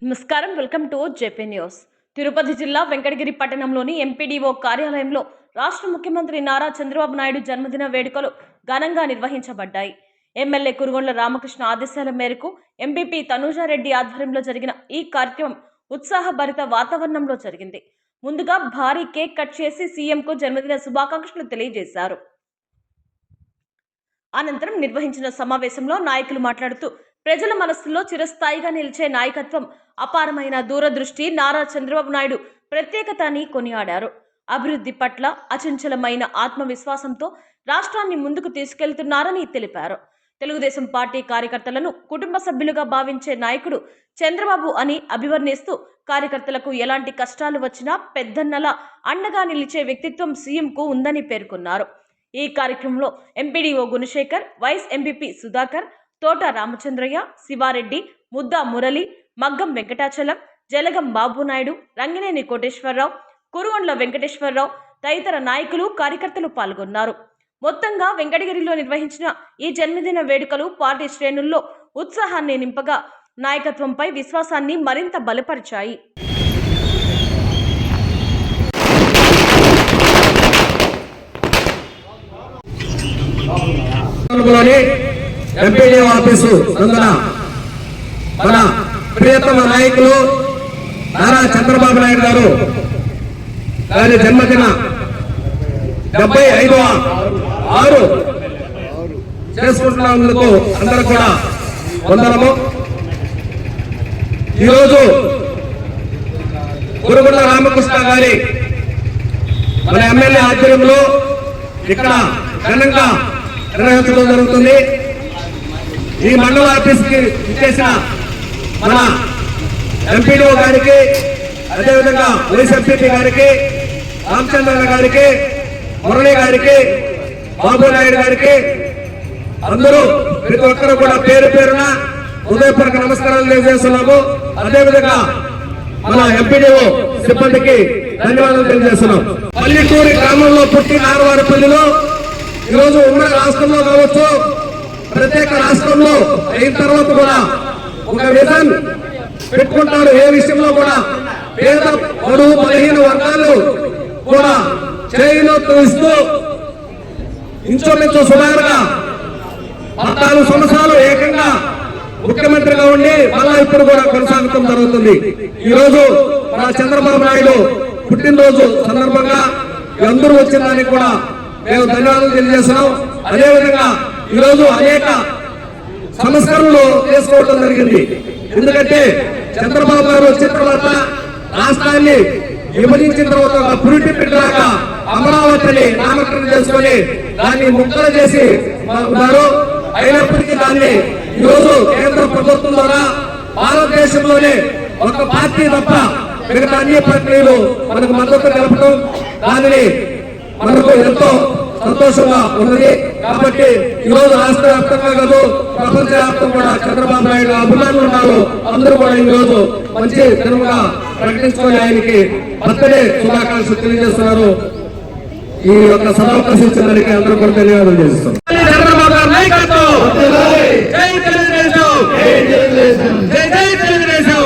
నమస్కారం, welcome to JP news. Tirupati జిల్లా వెంకటగిరి పట్టణంలోని ఎంపీడీఓ కార్యాలయంలో రాష్ట్ర ముఖ్యమంత్రి నారా చంద్రబాబు నాయుడు జన్మదిన వేడుకలు ఘనంగా నిర్వహించబడ్డాయి. ఎమ్మెల్యే కురుగొండ్ల రామకృష్ణ ఆదేశాల మేరకు ఎంపీపీ తనూజారెడ్డి ఆధ్వర్యంలో జరిగిన ఈ కార్యక్రమం ఉత్సాహభరిత వాతావరణంలో జరిగింది. ముందుగా భారీ కేక్ కట్ చేసి సీఎంకు జన్మదిన శుభాకాంక్షలు తెలియజేశారు. అనంతరం నిర్వహించిన సమావేశంలో నాయకులు మాట్లాడుతూ ప్రజల మనస్సులో చిరస్థాయిగా నిలిచే నాయకత్వం, అపారమైన దూరదృష్టి నారా చంద్రబాబు నాయుడు ప్రత్యేకత అని కొనియాడారు. అభివృద్ధి పట్ల అచంచలమైన ఆత్మవిశ్వాసంతో రాష్ట్రాన్ని ముందుకు తీసుకెళ్తున్నారని తెలిపారు. తెలుగుదేశం పార్టీ కార్యకర్తలను కుటుంబ సభ్యులుగా భావించే నాయకుడు చంద్రబాబు అని అభివర్ణిస్తూ కార్యకర్తలకు ఎలాంటి కష్టాలు వచ్చినా పెద్దన్నలా అండగా నిలిచే వ్యక్తిత్వం సీఎంకు ఉందని పేర్కొన్నారు. ఈ కార్యక్రమంలో MPDO Gunasekhar, vice MPP Sudhakar, Thota Ramachandraiah, Sivareddy, ముద్దా Murali, మగ్గం వెంకటాచలం, జలగం బాబునాయుడు, రంగినేని కోటేశ్వరరావు, కురుగొండ్ల వెంకటేశ్వరరావు తదితర నాయకులు, కార్యకర్తలు పాల్గొన్నారు. మొత్తంగా వెంకటగిరిలో నిర్వహించిన ఈ జన్మదిన వేడుకలు పార్టీ శ్రేణుల్లో ఉత్సాహాన్ని నింపగా నాయకత్వంపై విశ్వాసాన్ని మరింత బలపరిచాయి. ఎంపీడీ ఆఫీసు నందున మన ప్రియతమ నాయకులు నారా చంద్రబాబు నాయుడు గారు గారి జన్మదిన 75వ చేసుకుంటున్నందుకు అందరూ కూడా వందనము. ఈరోజు కురుగొండ్ల రామకృష్ణ గారి మన ఎమ్మెల్యే ఆధ్వర్యంలో ఇక్కడ ఘనంగా నిర్వహించడం జరుగుతుంది. ఈ మండల ఆఫీస్కి ఇచ్చేసిన మన ఎంపీడీఓ గారికి, అదేవిధంగా వైస్ ఎంపీపీ గారికి, రామచంద్రన్న గారికి, మురళి గారికి, బాబునాయుడు గారికి అందరూ ప్రతి ఒక్కరు కూడా పేరు పేరున హృదయపూర్వక నమస్కారాలు తెలియజేస్తున్నాము. అదేవిధంగా మన ఎంపీడీఓ సిబ్బందికి ధన్యవాదాలు తెలియజేస్తున్నాం. పల్లెటూరి గ్రామంలో పుట్టి నారవారిపల్లిలో ఈరోజు ఉమ్మడి రాష్ట్రంలో కావచ్చు, ప్రత్యేక రాష్ట్రంలో అయిన తర్వాత కూడా ఒక విజన్ పెట్టుకుంటారు. ఏ విషయంలో కూడా పేద పొడుగు బలహీన వర్గాలు కూడా చేయూత ఇస్తూ ఇంచుమించు సుమారుగా 14 సంవత్సరాలు ఏకంగా ముఖ్యమంత్రిగా ఉండి మళ్ళా ఇప్పుడు కూడా కొనసాగడం జరుగుతుంది. ఈ రోజు మన చంద్రబాబు నాయుడు పుట్టినరోజు సందర్భంగా అందరూ వచ్చిన దానికి కూడా మేము ధన్యవాదాలు తెలియజేస్తున్నాం. అదేవిధంగా ఈరోజు అనేక సంస్కరణలు చేసుకోవడం జరిగింది. ఎందుకంటే చంద్రబాబు గారు వచ్చిన తర్వాత రాష్ట్రాన్ని విభజించిన తర్వాత ఒక పురిటి బిడ్డలాగా అమరావతిని నామకరణం చేసుకుని దాన్ని ముక్కలు చేసి ఉన్నారు. అయినప్పటికీ దాన్ని ఈరోజు కేంద్ర ప్రభుత్వం ద్వారా భారతదేశంలోనే ఒక పార్టీ తప్ప మిగతా అన్ని పార్టీలు మనకు మద్దతు తెలపడం దానిని మనకు ఎంతో సంతోషంగా ఉన్నది. కాబట్టి ఈరోజు రాష్ట్ర వ్యాప్తంగా కాదు, ప్రపంచ వ్యాప్తంగా కూడా చంద్రబాబు నాయుడు అభిమానులు ఉన్నారు. అందరూ కూడా ఈ రోజు మంచి దినంగా ప్రకటించుకొని ఆయనకి బర్త్డే శుభాకాంక్షలు తెలియజేస్తున్నారు. ఈ యొక్క సభావకాశం ఇచ్చినందుకు అందరూ కూడా ధన్యవాదాలు చేస్తున్నాం. చంద్రబాబు గారి నాయకత్వం, జై తెలుగుదేశం, జై జై తెలుగుదేశం.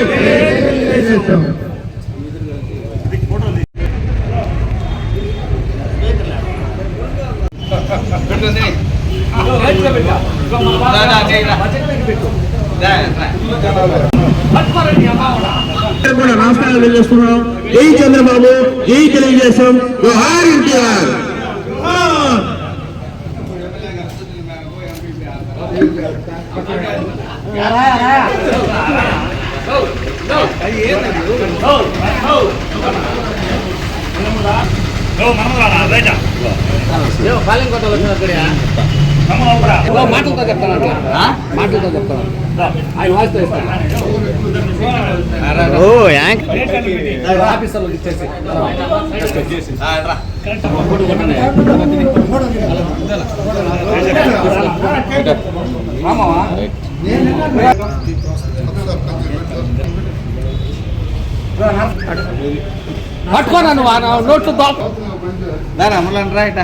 నమస్కారాలు తెలియజేస్తున్నాం. జై చంద్రబాబు, జై తెలుగుదేశం, జోహార్ ఎన్టీఆర్. మాటలతో చెప్తాను, మాటలతో చెప్తాను. ఆయన వాయిస్తో ఇస్తాను. ఆఫీసర్లు ఇచ్చేసి పట్టుకోనా నువ్వు నోట్లు దాని అమలు రైట్